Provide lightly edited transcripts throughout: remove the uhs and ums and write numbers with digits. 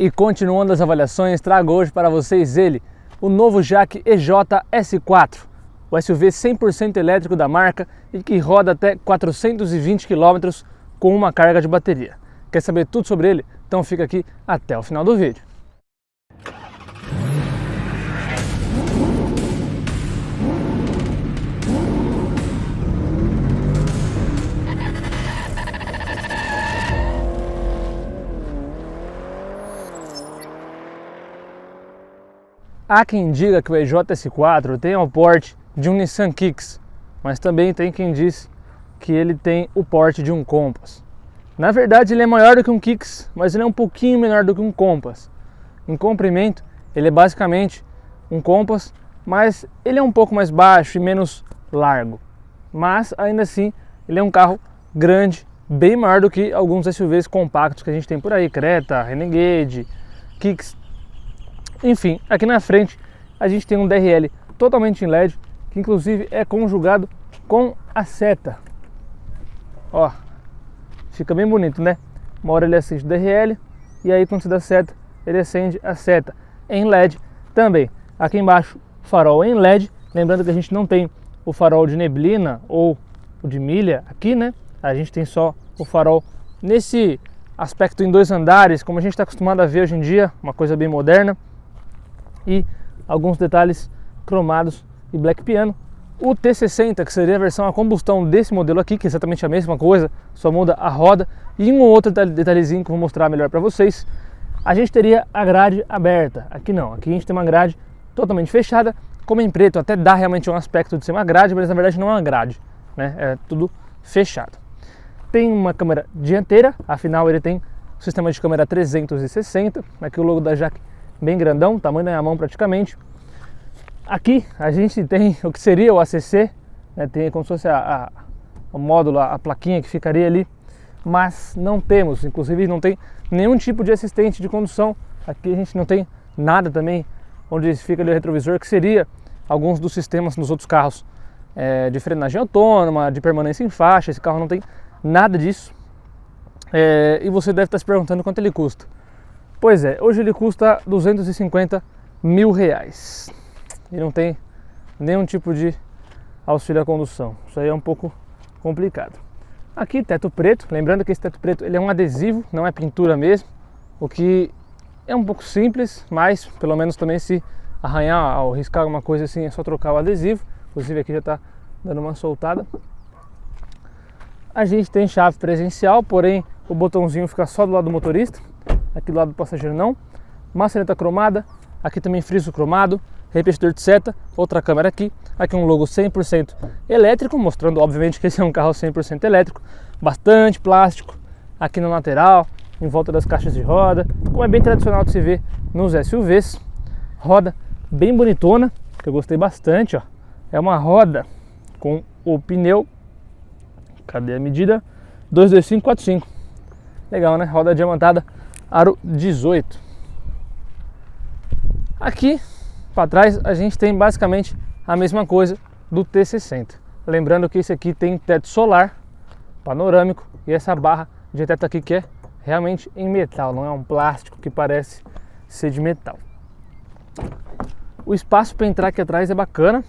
E continuando as avaliações, trago hoje para vocês ele, o novo JAC EJ S4, o SUV 100% elétrico da marca e que roda até 420 km com uma carga de bateria. Quer saber tudo sobre ele? Então fica aqui até o final do vídeo. Há quem diga que o EJ S4 tem o porte de um Nissan Kicks, mas também tem quem diz que ele tem o porte de um Compass. Na verdade ele é maior do que um Kicks, mas ele é um pouquinho menor do que um Compass. Em comprimento ele é basicamente um Compass, mas ele é um pouco mais baixo e menos largo. Mas ainda assim ele é um carro grande, bem maior do que alguns SUVs compactos que a gente tem por aí, Creta, Renegade, Kicks. Enfim, aqui na frente a gente tem um DRL totalmente em LED, que inclusive é conjugado com a seta. Ó, fica bem bonito, né? Uma hora ele acende o DRL e aí quando você dá seta, ele acende a seta em LED também. Aqui embaixo, farol em LED, lembrando que a gente não tem o farol de neblina ou o de milha aqui, né? A gente tem só o farol nesse aspecto em 2 andares, como a gente está acostumado a ver hoje em dia, uma coisa bem moderna. E alguns detalhes cromados e black piano. O T60, que seria a versão a combustão desse modelo aqui, que é exatamente a mesma coisa, só muda a roda e um ou outro detalhezinho que eu vou mostrar melhor para vocês. A gente teria a grade aberta, aqui não, aqui a gente tem uma grade totalmente fechada, como em preto até dá realmente um aspecto de ser uma grade, mas na verdade não é uma grade, né? É tudo fechado. Tem uma câmera dianteira, afinal ele tem o sistema de câmera 360, aqui o logo da JAC bem grandão, tamanho da minha mão praticamente. Aqui a gente tem o que seria o ACC, né? Tem como se fosse o módulo, a plaquinha que ficaria ali, mas não temos, inclusive não tem nenhum tipo de assistente de condução. Aqui a gente não tem nada também, onde fica ali o retrovisor, que seria alguns dos sistemas nos outros carros de frenagem autônoma, de permanência em faixa. Esse carro não tem nada disso. E você deve estar se perguntando quanto ele custa. Pois é, hoje ele custa R$250 mil e não tem nenhum tipo de auxílio à condução. Isso aí é um pouco complicado. Aqui teto preto, lembrando que esse teto preto ele é um adesivo, não é pintura mesmo, o que é um pouco simples, mas pelo menos também se arranhar ou riscar alguma coisa assim é só trocar o adesivo. Inclusive aqui já está dando uma soltada. A gente tem chave presencial, porém o botãozinho fica só do lado do motorista. Aqui do lado do passageiro não. Maçaneta cromada, aqui também friso cromado, repetidor de seta, outra câmera aqui. Aqui um logo 100% elétrico, mostrando obviamente que esse é um carro 100% elétrico. Bastante plástico aqui na lateral, em volta das caixas de roda, como é bem tradicional de se ver nos SUVs. Roda bem bonitona, que eu gostei bastante, ó. É uma roda com o pneu, cadê a medida? 225/45. Legal, né? Roda diamantada aro 18. Aqui para trás a gente tem basicamente a mesma coisa do T60. Lembrando que esse aqui tem teto solar panorâmico e essa barra de teto aqui que é realmente em metal, não é um plástico que parece ser de metal. O espaço para entrar aqui atrás é bacana.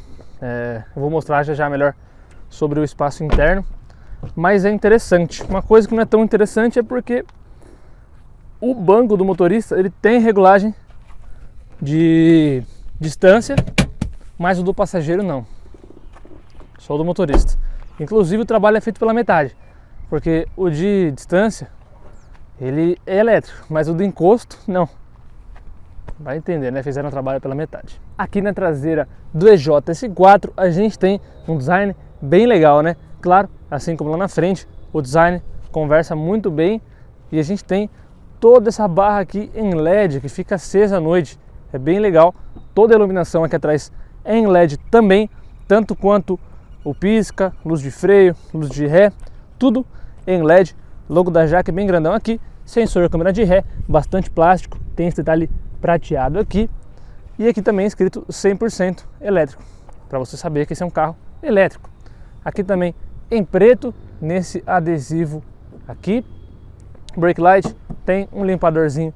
Eu vou mostrar já melhor sobre o espaço interno, mas é interessante. Uma coisa que não é tão interessante é porque o banco do motorista ele tem regulagem de distância, mas o do passageiro não, só o do motorista. Inclusive o trabalho é feito pela metade, porque o de distância ele é elétrico, mas o do encosto não. Vai entender, né? Fizeram o trabalho pela metade. Aqui na traseira do EJ S4 a gente tem um design bem legal, né? Claro, assim como lá na frente, o design conversa muito bem e a gente tem toda essa barra aqui em LED que fica acesa à noite. É bem legal. Toda a iluminação aqui atrás é em LED também, tanto quanto o pisca, luz de freio, luz de ré, tudo em LED. Logo da JAC bem grandão aqui, sensor câmera de ré, bastante plástico, tem esse detalhe prateado aqui e aqui também escrito 100% elétrico, para você saber que esse é um carro elétrico. Aqui também em preto, nesse adesivo aqui. Brake light tem um limpadorzinho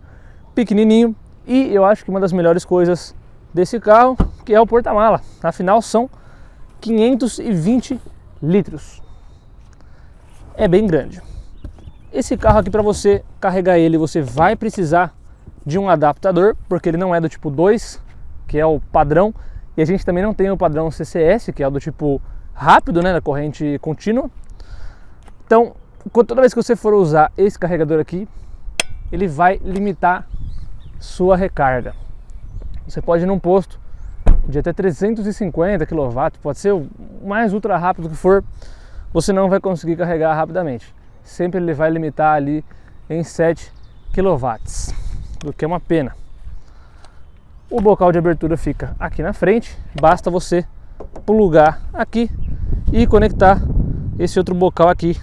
pequenininho e eu acho que uma das melhores coisas desse carro, que é o porta-mala. Afinal são 520 litros. É bem grande. Esse carro aqui, para você carregar ele, você vai precisar de um adaptador, porque ele não é do tipo 2, que é o padrão, e a gente também não tem o padrão CCS, que é o do tipo rápido, né, da corrente contínua. Então, toda vez que você for usar esse carregador aqui, ele vai limitar sua recarga. Você pode ir num posto de até 350 kW, pode ser o mais ultra rápido que for, você não vai conseguir carregar rapidamente. Sempre ele vai limitar ali em 7 kW, o que é uma pena. O bocal de abertura fica aqui na frente, basta você plugar aqui e conectar esse outro bocal aqui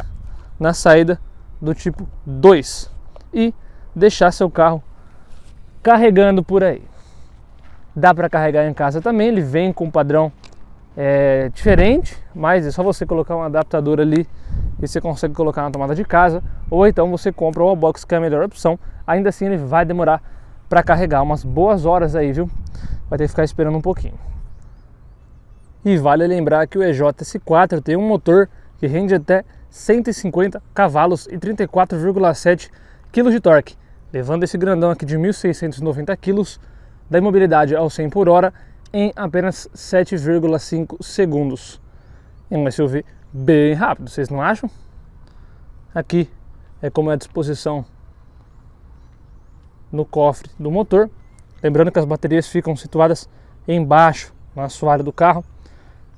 na saída do tipo 2 e deixar seu carro carregando por aí. Dá para carregar em casa também, ele vem com um padrão diferente, mas é só você colocar um adaptador ali e você consegue colocar na tomada de casa, ou então você compra o Wallbox, que é a melhor opção. Ainda assim ele vai demorar para carregar umas boas horas aí, viu? Vai ter que ficar esperando um pouquinho. E vale lembrar que o EJS4 tem um motor que rende até 150 cavalos e 34,7 kg de torque, levando esse grandão aqui de 1.690 kg da imobilidade ao 100 por hora em apenas 7,5 segundos. É um SUV bem rápido, vocês não acham? Aqui é como é a disposição no cofre do motor. Lembrando que as baterias ficam situadas embaixo no assoalho do carro.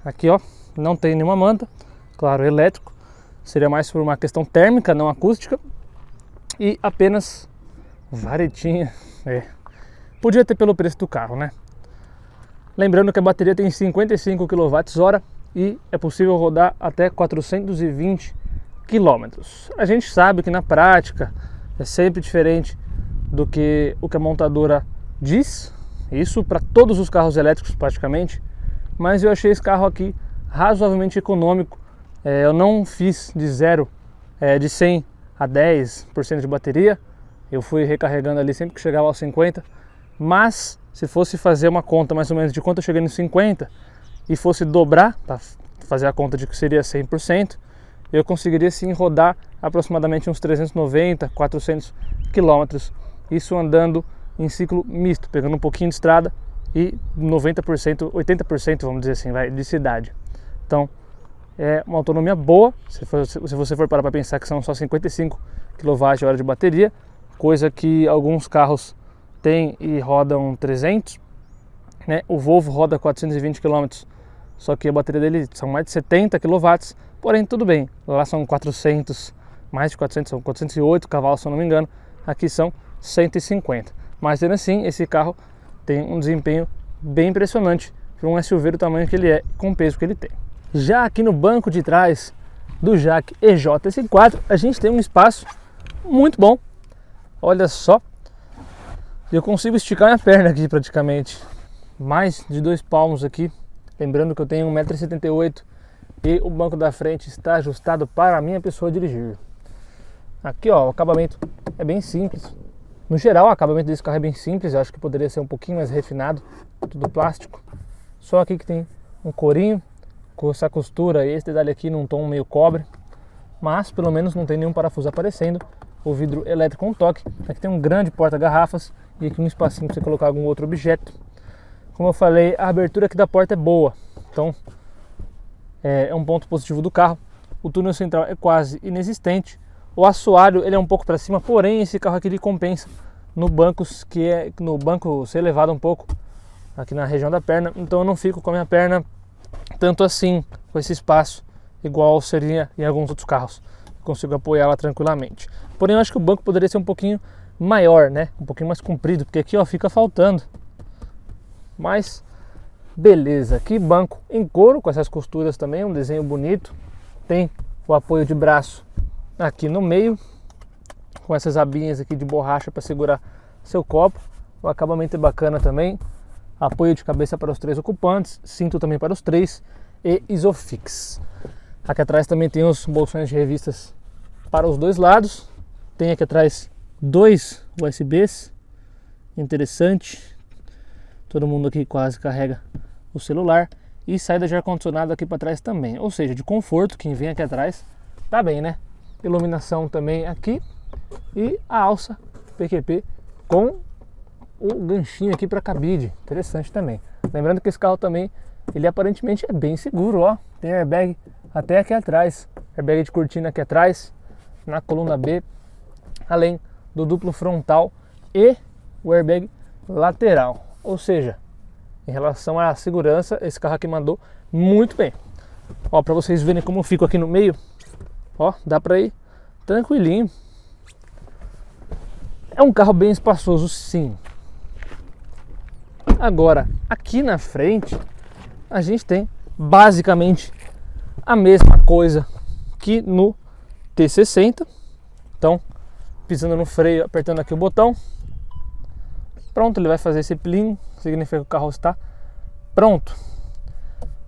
Aqui, ó, não tem nenhuma manta, claro, elétrico. Seria mais por uma questão térmica, não acústica. E apenas varetinha. Podia ter pelo preço do carro, né? Lembrando que a bateria tem 55 kWh e é possível rodar até 420 km. A gente sabe que na prática é sempre diferente do que o que a montadora diz, isso para todos os carros elétricos praticamente, mas eu achei esse carro aqui razoavelmente econômico. Eu não fiz de 100 a 10% de bateria, eu fui recarregando ali sempre que chegava aos 50, mas se fosse fazer uma conta mais ou menos de quanto eu cheguei nos 50 e fosse dobrar, para fazer a conta de que seria 100%, eu conseguiria sim rodar aproximadamente uns 390, 400 quilômetros, isso andando em ciclo misto, pegando um pouquinho de estrada e 90%, 80%, vamos dizer assim, de cidade. Então é uma autonomia boa, se você for parar para pensar que são só 55 kWh de bateria, coisa que alguns carros têm e rodam 300, né? O Volvo roda 420 km, só que a bateria dele são mais de 70 kW, porém tudo bem, lá são 400, mais de 400, são 408 cavalos se eu não me engano, aqui são 150, mas ainda assim esse carro tem um desempenho bem impressionante para um SUV do tamanho que ele é, com o peso que ele tem. Já aqui no banco de trás do Jaque EJS4 a gente tem um espaço muito bom, olha só, eu consigo esticar minha perna aqui praticamente, mais de 2 palmos aqui, lembrando que eu tenho 1,78 m e o banco da frente está ajustado para a minha pessoa dirigir. Aqui ó, o acabamento é bem simples, no geral o acabamento desse carro é bem simples, eu acho que poderia ser um pouquinho mais refinado, tudo plástico, só aqui que tem um corinho, com essa costura e esse detalhe aqui num tom meio cobre, mas pelo menos não tem nenhum parafuso aparecendo, o vidro elétrico com toque, aqui tem um grande porta-garrafas e aqui um espacinho para você colocar algum outro objeto. Como eu falei, a abertura aqui da porta é boa, então é um ponto positivo do carro. O túnel central é quase inexistente, o assoalho ele é um pouco para cima, porém esse carro aqui ele compensa no banco ser elevado um pouco aqui na região da perna, então eu não fico com a minha perna tanto assim com esse espaço igual seria em alguns outros carros, consigo apoiá-la tranquilamente. Porém eu acho que o banco poderia ser um pouquinho maior, né, um pouquinho mais comprido, porque aqui ó fica faltando. Mas beleza, aqui banco em couro com essas costuras também, um desenho bonito, tem o apoio de braço aqui no meio com essas abinhas aqui de borracha para segurar seu copo, o acabamento é bacana também, apoio de cabeça para os 3 ocupantes, cinto também para os 3 e Isofix. Aqui atrás também tem os bolsões de revistas para os 2 lados, tem aqui atrás 2 USBs interessante. Todo mundo aqui quase carrega o celular. E saída de ar-condicionado aqui para trás também. Ou seja, de conforto, quem vem aqui atrás tá bem, né? Iluminação também aqui. E a alça PQP com o ganchinho aqui para cabide. Interessante também. Lembrando que esse carro também, ele aparentemente é bem seguro, ó. Tem airbag até aqui atrás. Airbag de cortina aqui atrás, na coluna B. Além do duplo frontal e o airbag lateral. Ou seja, em relação à segurança, esse carro aqui mandou muito bem. Ó, para vocês verem como eu fico aqui no meio, ó, dá para ir tranquilinho. É um carro bem espaçoso, sim. Agora, aqui na frente, a gente tem basicamente a mesma coisa que no T60. Então, pisando no freio, apertando aqui o botão, pronto, ele vai fazer esse plim, significa que o carro está pronto.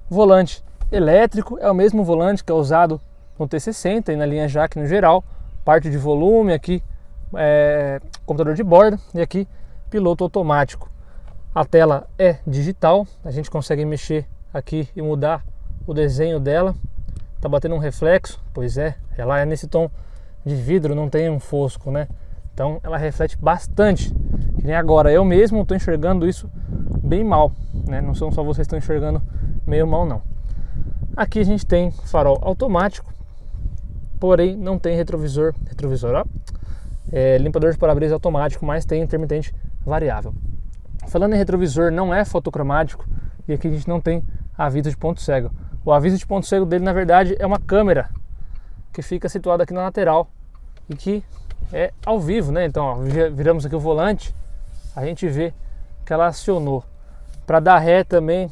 Volante elétrico, é o mesmo volante que é usado no T60 e na linha Jaque no geral. Parte de volume aqui, computador de bordo, e aqui piloto automático. A tela é digital, a gente consegue mexer aqui e mudar o desenho dela. Tá batendo um reflexo, pois é, ela é nesse tom de vidro, não tem um fosco, né? Então ela reflete bastante. Que nem agora, eu mesmo estou enxergando isso bem mal, né? Não são só vocês que estão enxergando meio mal, não. Aqui a gente tem farol automático, porém não tem retrovisor, ó. Limpador de para-brisa automático, mas tem intermitente variável. Falando em retrovisor, não é fotocromático e aqui a gente não tem aviso de ponto cego. O aviso de ponto cego dele, na verdade, é uma câmera que fica situada aqui na lateral e que é ao vivo, né? Então, ó, viramos aqui o volante, a gente vê que ela acionou. Para dar ré também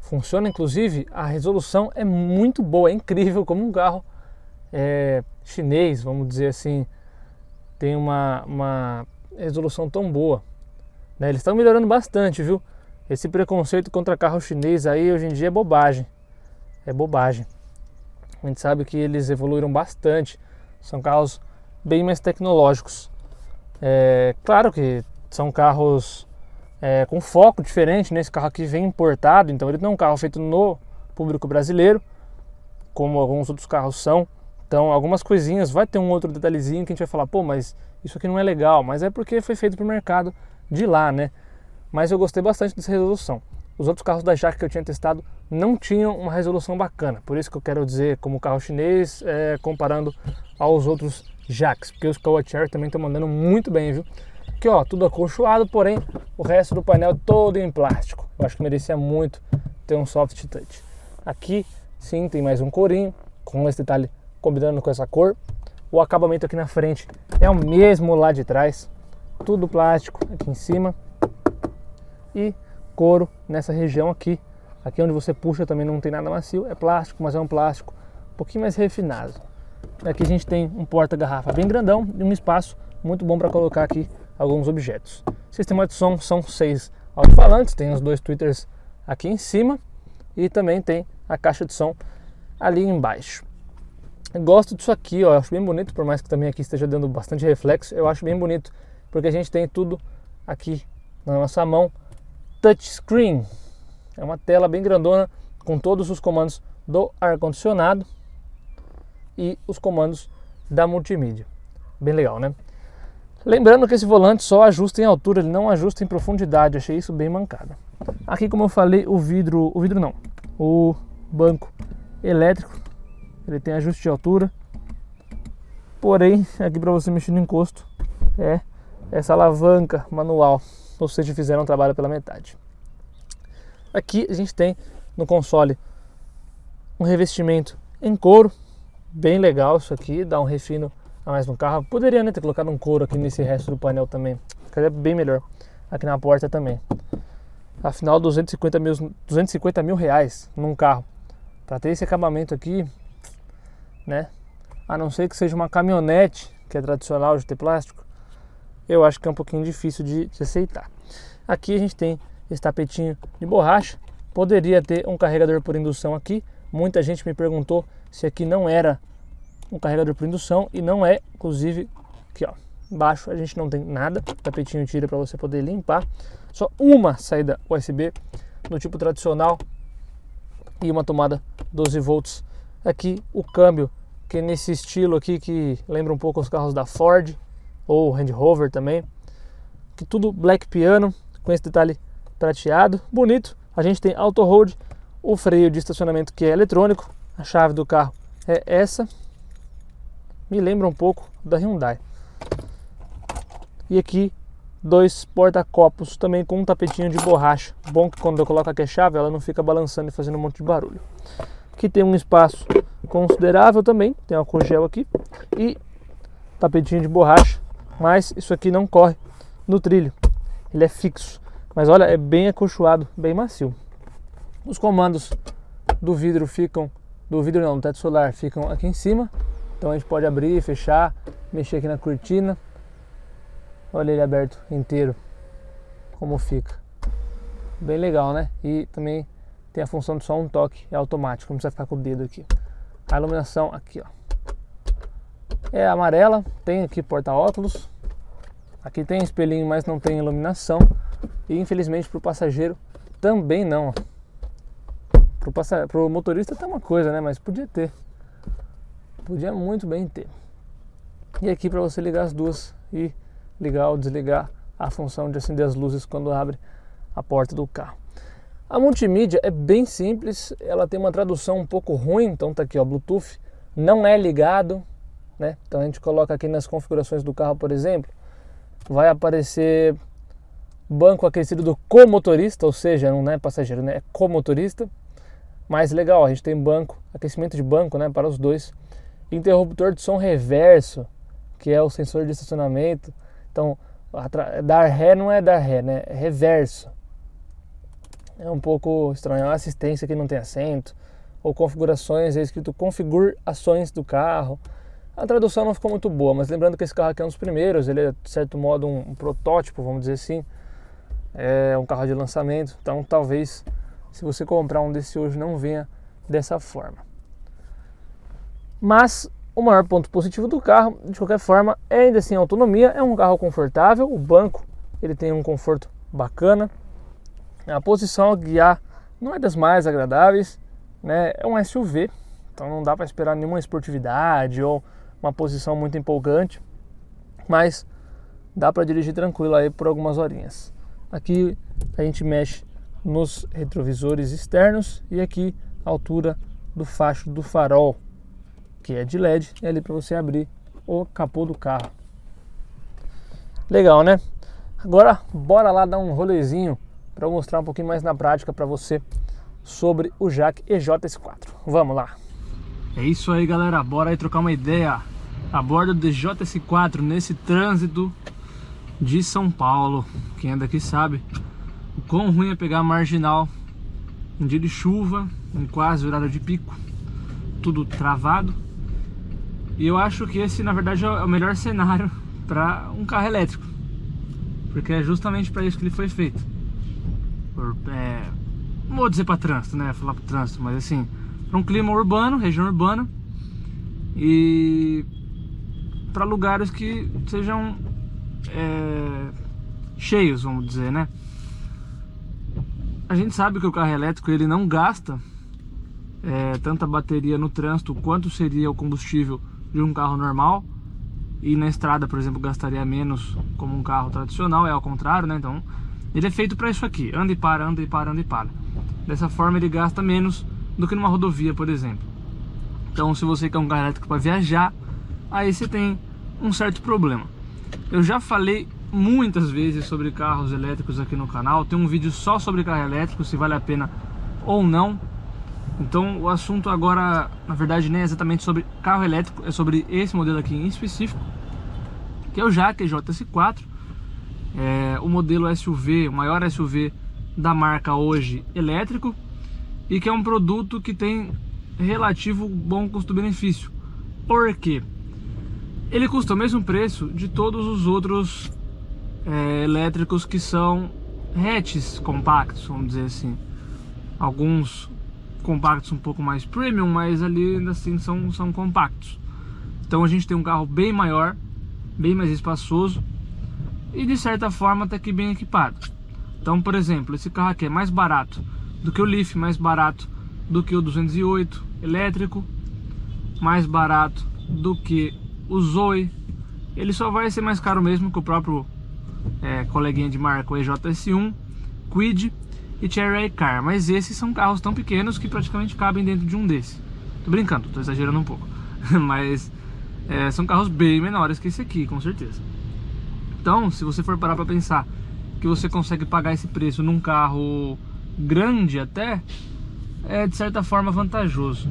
funciona, inclusive a resolução é muito boa, é incrível como um carro chinês, vamos dizer assim, tem uma resolução tão boa, né? Eles estão melhorando bastante, viu? Esse preconceito contra carro chinês aí hoje em dia é bobagem. É bobagem. A gente sabe que eles evoluíram bastante. São carros bem mais tecnológicos. Claro que são carros com foco diferente, né? Esse carro aqui vem importado, então ele não é um carro feito no público brasileiro, como alguns outros carros são. Então algumas coisinhas, vai ter um outro detalhezinho que a gente vai falar, pô, mas isso aqui não é legal. Mas é porque foi feito para o mercado de lá, né? Mas eu gostei bastante dessa resolução. Os outros carros da Jaque que eu tinha testado não tinham uma resolução bacana. Por isso que eu quero dizer como carro chinês, comparando aos outros Jaques. Porque os Caoa Chery também estão mandando muito bem, viu? Aqui, ó, tudo acolchoado, porém o resto do painel todo em plástico. Eu acho que merecia muito ter um soft touch. Aqui, sim, tem mais um corinho, com esse detalhe combinando com essa cor. O acabamento aqui na frente é o mesmo lá de trás. Tudo plástico aqui em cima. E couro nessa região aqui. Aqui onde você puxa também não tem nada macio, é plástico, mas é um plástico um pouquinho mais refinado. Aqui a gente tem um porta-garrafa bem grandão e um espaço muito bom para colocar aqui alguns objetos. Sistema de som são 6 alto-falantes, tem os 2 tweeters aqui em cima e também tem a caixa de som ali embaixo. Eu gosto disso aqui, ó, eu acho bem bonito, por mais que também aqui esteja dando bastante reflexo, eu acho bem bonito, porque a gente tem tudo aqui na nossa mão. Touchscreen, é uma tela bem grandona com todos os comandos do ar-condicionado e os comandos da multimídia. Bem legal, né? Lembrando que esse volante só ajusta em altura, ele não ajusta em profundidade, achei isso bem mancado. Aqui, como eu falei, o banco elétrico, ele tem ajuste de altura, porém, aqui para você mexer no encosto, essa alavanca manual, ou seja, fizeram um trabalho pela metade. Aqui a gente tem no console um revestimento em couro, bem legal isso aqui, dá um refino a mais no carro. Poderia, né, ter colocado um couro aqui nesse resto do painel também, ficaria bem melhor. Aqui na porta também. Afinal, 250 mil reais num carro, para ter esse acabamento aqui, né? A não ser que seja uma caminhonete, que é tradicional de ter plástico, eu acho que é um pouquinho difícil de aceitar. Aqui a gente tem esse tapetinho de borracha. Poderia ter um carregador por indução aqui. Muita gente me perguntou se aqui não era um carregador por indução, e não é. Inclusive, aqui, ó, Embaixo a gente não tem nada, tapetinho tira para você poder limpar. Só uma saída USB no tipo tradicional e uma tomada 12 volts. Aqui o câmbio, que é nesse estilo aqui que lembra um pouco os carros da Ford ou Land Rover também. Que tudo black piano com esse detalhe prateado, bonito. A gente tem auto hold, o freio de estacionamento que é eletrônico, a chave do carro é essa, me lembra um pouco da Hyundai. E aqui 2 porta-copos também com um tapetinho de borracha. Bom que quando eu coloco aqui a chave ela não fica balançando e fazendo um monte de barulho. Aqui tem um espaço considerável também, tem álcool gel aqui e tapetinho de borracha, mas isso aqui não corre no trilho, ele é fixo. Mas olha, é bem acolchoado, bem macio. Os comandos do vidro ficam, do teto solar ficam aqui em cima. Então a gente pode abrir, fechar, mexer aqui na cortina. Olha ele aberto inteiro, como fica. Bem legal, né? E também tem a função de só um toque, é automático, não precisa ficar com o dedo aqui. A iluminação aqui, ó, é amarela, tem aqui porta-óculos. Aqui tem espelhinho, mas não tem iluminação. E infelizmente para o passageiro também não. Para o motorista tá uma coisa, né? Mas podia ter. Podia muito bem ter. E aqui para você ligar as duas e ligar ou desligar a função de acender as luzes quando abre a porta do carro. A multimídia é bem simples, ela tem uma tradução um pouco ruim, então tá aqui, ó, Bluetooth não é ligado, né? Então a gente coloca aqui nas configurações do carro, por exemplo, vai aparecer banco aquecido do comotorista, ou seja, não é passageiro, né? É comotorista. Mas legal, a gente tem banco, aquecimento de banco, né, para os dois. Interruptor de som reverso, que é o sensor de estacionamento. Então, dar ré não é dar ré, né? É reverso. É um pouco estranho. A assistência que não tem assento. Ou configurações, é escrito configurações do carro. A tradução não ficou muito boa, mas lembrando que esse carro aqui é um dos primeiros. Ele é, de certo modo, um protótipo, vamos dizer assim. É um carro de lançamento. Então, talvez, se você comprar um desse hoje, não venha dessa forma. Mas o maior ponto positivo do carro, de qualquer forma, é ainda assim a autonomia. É um carro confortável, o banco ele tem um conforto bacana. A posição ao guiar não é das mais agradáveis, né? É um SUV, então não dá para esperar nenhuma esportividade ou uma posição muito empolgante, mas dá para dirigir tranquilo aí por algumas horinhas. Aqui a gente mexe nos retrovisores externos e aqui a altura do facho do farol, que é de LED, é ali para você abrir o capô do carro. Legal, né? Agora bora lá dar um rolezinho para mostrar um pouquinho mais na prática para você sobre o Jaque EJS4. Vamos lá. É isso aí, galera, bora aí trocar uma ideia a bordo do EJS4 nesse trânsito de São Paulo. Quem é daqui sabe o quão ruim é pegar a marginal em dia de chuva, em quase horário de pico, tudo travado. E eu acho que esse, na verdade, é o melhor cenário para um carro elétrico, porque é justamente para isso que ele foi feito. Não vou dizer para trânsito, né? Falar para trânsito, mas assim, para um clima urbano, região urbana, e para lugares que sejam cheios, vamos dizer, né? A gente sabe que o carro elétrico ele não gasta tanta bateria no trânsito quanto seria o combustível de um carro normal, e na estrada, por exemplo, gastaria menos como um carro tradicional, é ao contrário, né? Então ele é feito para isso aqui, anda e para, anda e para, anda e para. Dessa forma ele gasta menos do que numa rodovia, por exemplo. Então se você quer um carro elétrico para viajar, aí você tem um certo problema. Eu já falei muitas vezes sobre carros elétricos aqui no canal, tem um vídeo só sobre carro elétrico, se vale a pena ou não. Então o assunto agora, na verdade, nem é exatamente sobre carro elétrico, é sobre esse modelo aqui em específico, que é o Jaque EJS4, o modelo SUV, o maior SUV da marca hoje elétrico, e que é um produto que tem relativo bom custo-benefício. Por quê? Ele custa o mesmo preço de todos os outros elétricos que são hatches compactos, vamos dizer assim. Alguns compactos um pouco mais premium, mas ali ainda assim são compactos. Então a gente tem um carro bem maior, bem mais espaçoso e de certa forma até que bem equipado. Então, por exemplo, esse carro aqui é mais barato do que o Leaf, mais barato do que o 208 elétrico, mais barato do que o Zoe. Ele só vai ser mais caro mesmo que o próprio coleguinha de marca, o EJS1, Kwid e Cherry Car, mas esses são carros tão pequenos que praticamente cabem dentro de um desses. Tô brincando, tô exagerando um pouco, mas são carros bem menores que esse aqui, com certeza. Então, se você for parar pra pensar que você consegue pagar esse preço num carro grande até, é de certa forma vantajoso.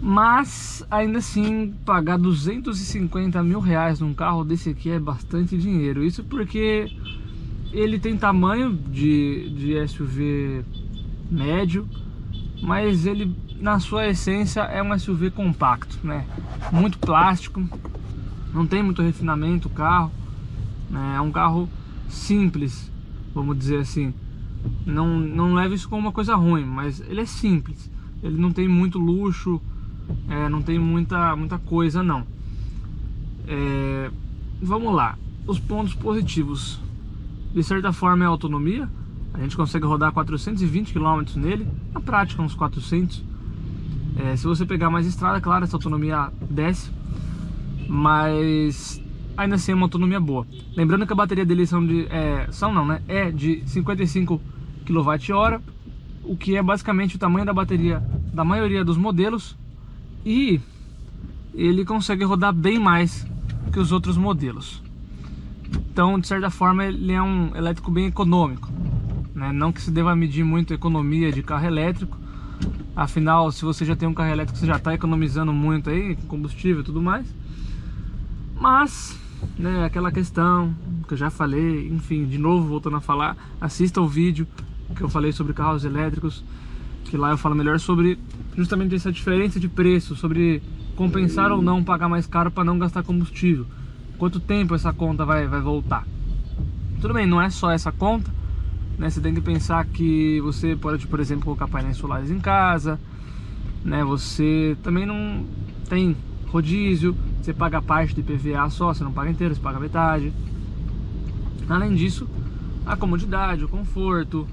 Mas, ainda assim, pagar 250 mil reais num carro desse aqui é bastante dinheiro. Isso porque ele tem tamanho de SUV médio, mas ele, na sua essência, é um SUV compacto, né? Muito plástico, não tem muito refinamento o carro, né? É um carro simples, vamos dizer assim. Não leva isso como uma coisa ruim, mas ele é simples. Ele não tem muito luxo, não tem muita coisa não. Vamos lá, os pontos positivos. De certa forma é a autonomia. A gente consegue rodar 420 km nele, na prática uns 400. Se você pegar mais estrada, claro, essa autonomia desce, mas ainda assim é uma autonomia boa. Lembrando que a bateria dele é de 55 kWh, o que é basicamente o tamanho da bateria da maioria dos modelos, e ele consegue rodar bem mais que os outros modelos. Então, de certa forma, ele é um elétrico bem econômico, né? Não que se deva medir muito a economia de carro elétrico, afinal, se você já tem um carro elétrico, você já está economizando muito aí, com combustível e tudo mais. Mas, né, aquela questão que eu já falei, enfim, de novo, voltando a falar, assista o vídeo que eu falei sobre carros elétricos, que lá eu falo melhor sobre justamente essa diferença de preço, sobre compensar ou não pagar mais caro para não gastar combustível. Quanto tempo essa conta vai voltar? Tudo bem, não é só essa conta, né? Você tem que pensar que você pode, por exemplo, colocar painéis solares em casa, né? Você também não tem rodízio, você paga parte de IPVA só, você não paga inteiro, você paga metade. Além disso, a comodidade, o conforto,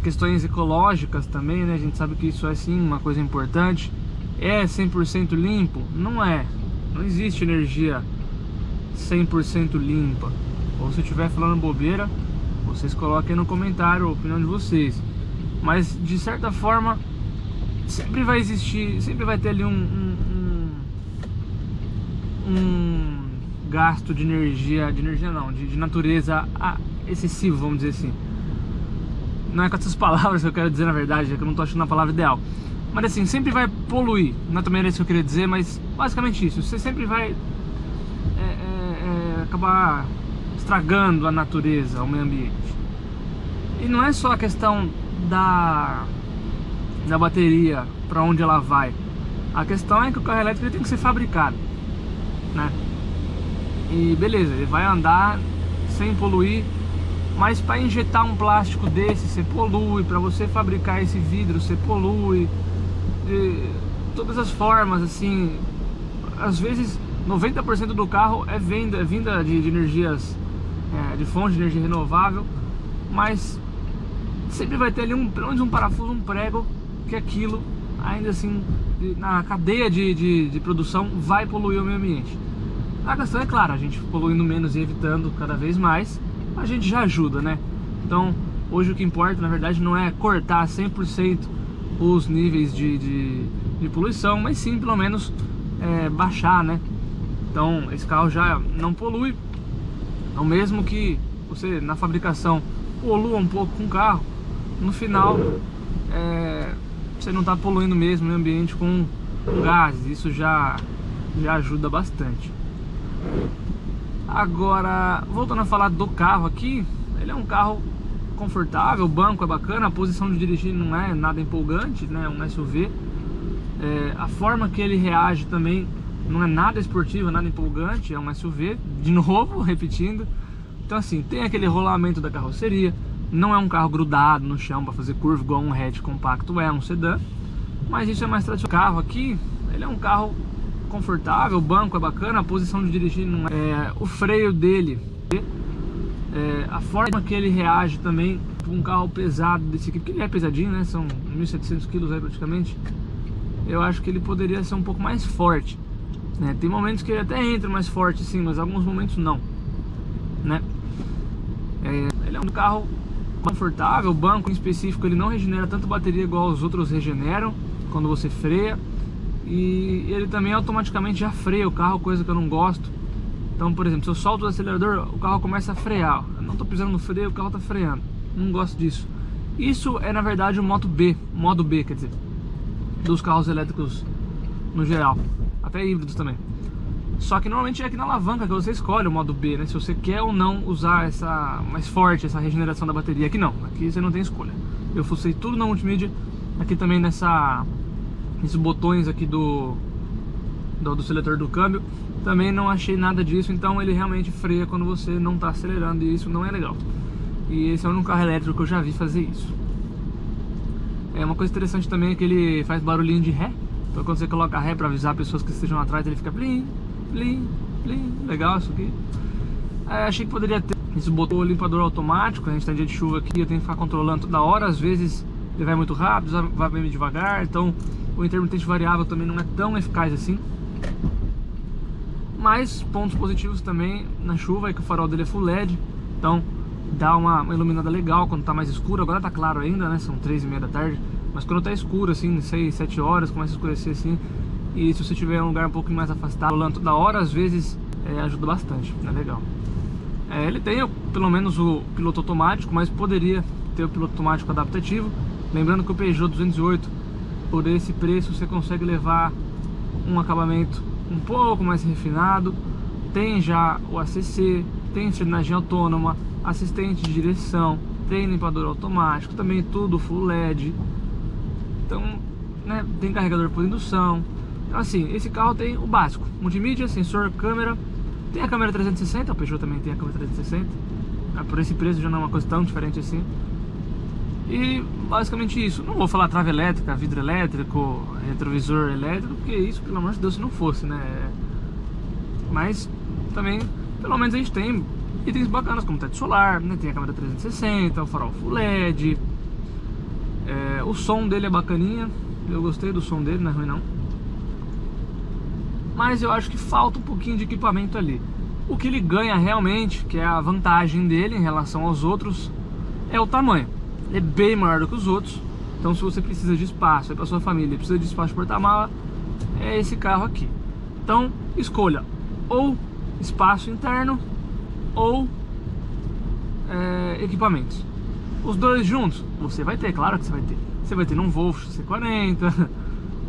questões ecológicas também, né? A gente sabe que isso é sim uma coisa importante. É 100% limpo? Não é. Não existe energia 100% limpa. Ou se eu estiver falando bobeira, vocês coloquem aí no comentário a opinião de vocês. Mas de certa forma sempre vai existir, sempre vai ter ali um gasto de energia não, de natureza excessivo, vamos dizer assim. Não é com essas palavras que eu quero dizer, na verdade, é que eu não tô achando a palavra ideal. Mas assim, sempre vai poluir, não também era isso que eu queria dizer, mas basicamente isso. Você sempre vai acabar estragando a natureza, o meio ambiente. E não é só a questão da bateria, para onde ela vai. A questão é que o carro elétrico tem que ser fabricado, né? E beleza, ele vai andar sem poluir, mas para injetar um plástico desse, você polui. Para você fabricar esse vidro, você polui. De todas as formas, assim. Às vezes 90% do carro é vinda de energias, de fonte de energia renovável, mas sempre vai ter ali pelo menos um parafuso, um prego, que aquilo, ainda assim, na cadeia de produção, vai poluir o meio ambiente. A questão é, claro, a gente poluindo menos e evitando cada vez mais, a gente já ajuda, né? Então, hoje o que importa, na verdade, não é cortar 100% os níveis de poluição, mas sim, pelo menos, baixar, né? Então, esse carro já não polui. Então, mesmo que você, na fabricação, polua um pouco com o carro, no final, você não está poluindo mesmo o meio ambiente com gases. Isso já ajuda bastante. Agora, voltando a falar do carro aqui, ele é um carro confortável, o banco é bacana, a posição de dirigir não é nada empolgante, né? Um SUV. A forma que ele reage também não é nada esportiva, nada empolgante, é um SUV, de novo, repetindo. Então assim, tem aquele rolamento da carroceria, não é um carro grudado no chão para fazer curva igual um hatch compacto, é um sedã, mas isso é mais tradicional. O carro aqui, ele é um carro confortável, o banco é bacana, a posição de dirigir não o freio dele, a forma que ele reage também para um carro pesado desse aqui, porque ele é pesadinho, né? São 1.700 quilos aí praticamente. Eu acho que ele poderia ser um pouco mais forte, né? Tem momentos que ele até entra mais forte sim, mas alguns momentos não, né? Ele é um carro confortável, o banco em específico ele não regenera tanto bateria igual os outros regeneram quando você freia, e ele também automaticamente já freia o carro, coisa que eu não gosto. Então, por exemplo, se eu solto o acelerador, o carro começa a frear. Eu não estou pisando no freio, o carro está freando. Não gosto disso. Isso é na verdade o modo B, quer dizer, dos carros elétricos no geral, até híbridos também. Só que normalmente é aqui na alavanca que você escolhe o modo B, né? Se você quer ou não usar essa mais forte, essa regeneração da bateria. Aqui não, aqui você não tem escolha. Eu fucei tudo na multimídia. Aqui também nesses botões aqui do seletor do câmbio, também não achei nada disso. Então ele realmente freia quando você não está acelerando, e isso não é legal. E esse é o único carro elétrico que eu já vi fazer isso. Uma coisa interessante também é que ele faz barulhinho de ré. Então quando você coloca ré para avisar pessoas que estejam atrás, ele fica plim, plim, plim. Legal isso aqui. Achei que poderia ter esse botão limpador automático. A gente tá em dia de chuva aqui, eu tenho que ficar controlando toda hora. Às vezes ele vai muito rápido, vai bem devagar. Então o intermitente variável também não é tão eficaz assim. Mas pontos positivos também na chuva é que o farol dele é full LED. Então dá uma iluminada legal quando tá mais escuro. Agora tá claro ainda, né? São 3h30 da tarde. Mas quando tá escuro, assim, 6, 7 horas, começa a escurecer assim. E se você tiver um lugar um pouco mais afastado, rolando toda hora, às vezes ajuda bastante, é legal. Ele tem pelo menos o piloto automático, mas poderia ter o piloto automático adaptativo. Lembrando que o Peugeot 208, por esse preço, você consegue levar um acabamento um pouco mais refinado. Tem já o ACC, tem frenagem autônoma, assistente de direção, tem limpador automático, também tudo full LED. Então, né, tem carregador por indução. Então, assim, esse carro tem o básico: multimídia, sensor, câmera. Tem a câmera 360, o Peugeot também tem a câmera 360. Por esse preço já não é uma coisa tão diferente assim. E basicamente isso. Não vou falar trave elétrica, vidro elétrico, retrovisor elétrico, porque isso, pelo amor de Deus, se não fosse, né? Mas também, pelo menos a gente tem itens bacanas como teto solar, né? Tem a câmera 360, o farol full LED. O som dele é bacaninha. Eu gostei do som dele, não é ruim não. Mas eu acho que falta um pouquinho de equipamento ali. O que ele ganha realmente, que é a vantagem dele em relação aos outros, é o tamanho. Ele é bem maior do que os outros. Então se você precisa de espaço, para sua família precisa de espaço de porta-mala, é esse carro aqui. Então escolha ou espaço interno ou equipamentos. Os dois juntos, você vai ter, claro que você vai ter. Você vai ter num Volvo C40,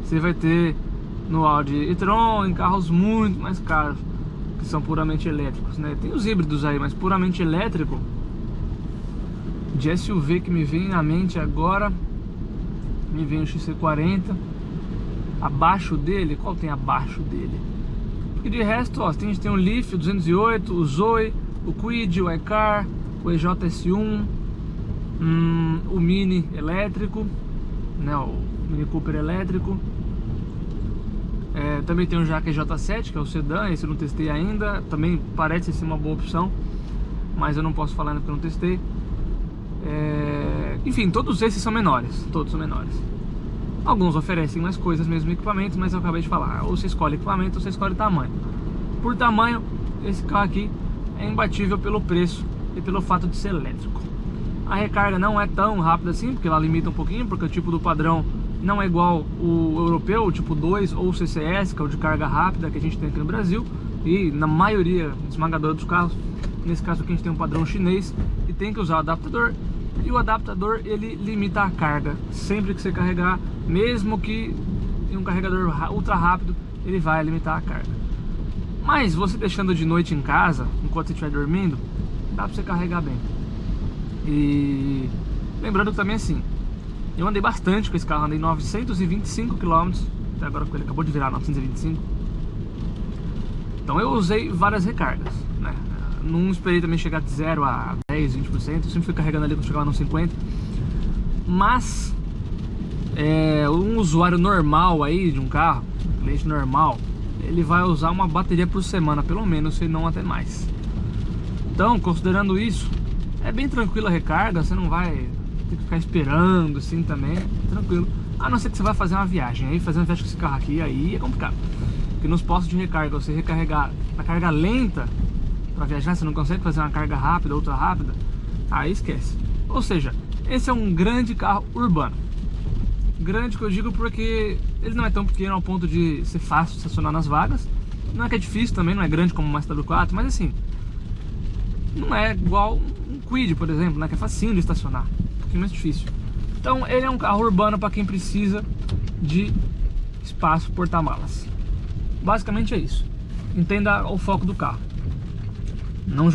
você vai ter no Audi e-tron, em carros muito mais caros, que são puramente elétricos, né? Tem os híbridos aí, mas puramente elétrico. De SUV que me vem à mente agora, me vem o XC40. Abaixo dele, qual tem abaixo dele? Porque de resto, ó, a gente tem o Leaf, o 208, o Zoe, o Kwid, o iCar, o EJS1, o Mini elétrico, né? O Mini Cooper elétrico. Também tem o Jaque EJ7, que é o sedã, esse eu não testei ainda. Também parece ser uma boa opção, mas eu não posso falar porque eu não testei. Enfim, todos esses são menores. Todos são menores. Alguns oferecem mais coisas, mesmo equipamentos, mas eu acabei de falar, ou você escolhe equipamento ou você escolhe tamanho. Por tamanho, esse carro aqui é imbatível pelo preço e pelo fato de ser elétrico. A recarga não é tão rápida assim, porque ela limita um pouquinho, porque o tipo do padrão não é igual o europeu, o tipo 2 ou o CCS, que é o de carga rápida que a gente tem aqui no Brasil. E na maioria esmagadora dos carros, nesse caso aqui a gente tem um padrão chinês e tem que usar o adaptador. E o adaptador, ele limita a carga sempre que você carregar, mesmo que em um carregador ultra rápido, ele vai limitar a carga. Mas você deixando de noite em casa, enquanto você estiver dormindo, dá pra você carregar bem. E lembrando também assim, eu andei bastante com esse carro, andei 925 km, até agora ele acabou de virar 925. Então eu usei várias recargas, né? Não esperei também chegar de 0 a 10, 20%, eu sempre fui carregando ali quando chegava nos 50. Mas um usuário normal aí de um carro, um cliente normal, ele vai usar uma bateria por semana, pelo menos, se não até mais. Então, considerando isso, é bem tranquila a recarga, você não vai ter que ficar esperando assim também, tranquilo. A não ser que você vai fazer uma viagem, aí fazer uma viagem com esse carro aqui, aí é complicado. Porque nos postos de recarga, você recarregar na carga lenta para viajar, você não consegue fazer uma carga rápida, outra rápida, aí esquece. Ou seja, esse é um grande carro urbano. Grande que eu digo porque ele não é tão pequeno ao ponto de ser fácil de estacionar nas vagas. Não é que é difícil também, não é grande como o Mazda W4, mas assim, não é igual um Kwid, por exemplo, né, que é facinho de estacionar, um pouquinho mais difícil. Então ele é um carro urbano para quem precisa de espaço porta-malas. Basicamente é isso. Entenda o foco do carro. Não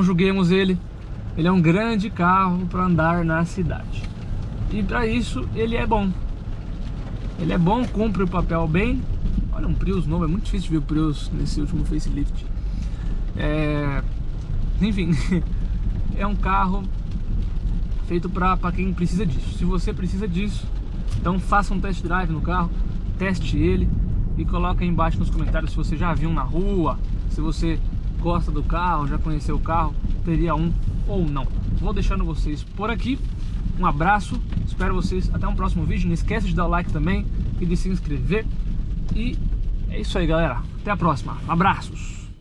julguemos ele. Ele é um grande carro para andar na cidade. E para isso ele é bom. Ele é bom, cumpre o papel bem. Olha, um Prius novo, é muito difícil de ver o Prius nesse último facelift. Enfim, é um carro feito para quem precisa disso. Se você precisa disso, então faça um test drive no carro, teste ele e coloque aí embaixo nos comentários se você já viu na rua, se você gosta do carro, já conheceu o carro, teria um ou não. Vou deixando vocês por aqui. Um abraço, espero vocês até um próximo vídeo. Não esquece de dar o like também e de se inscrever. E é isso aí, galera. Até a próxima. Abraços!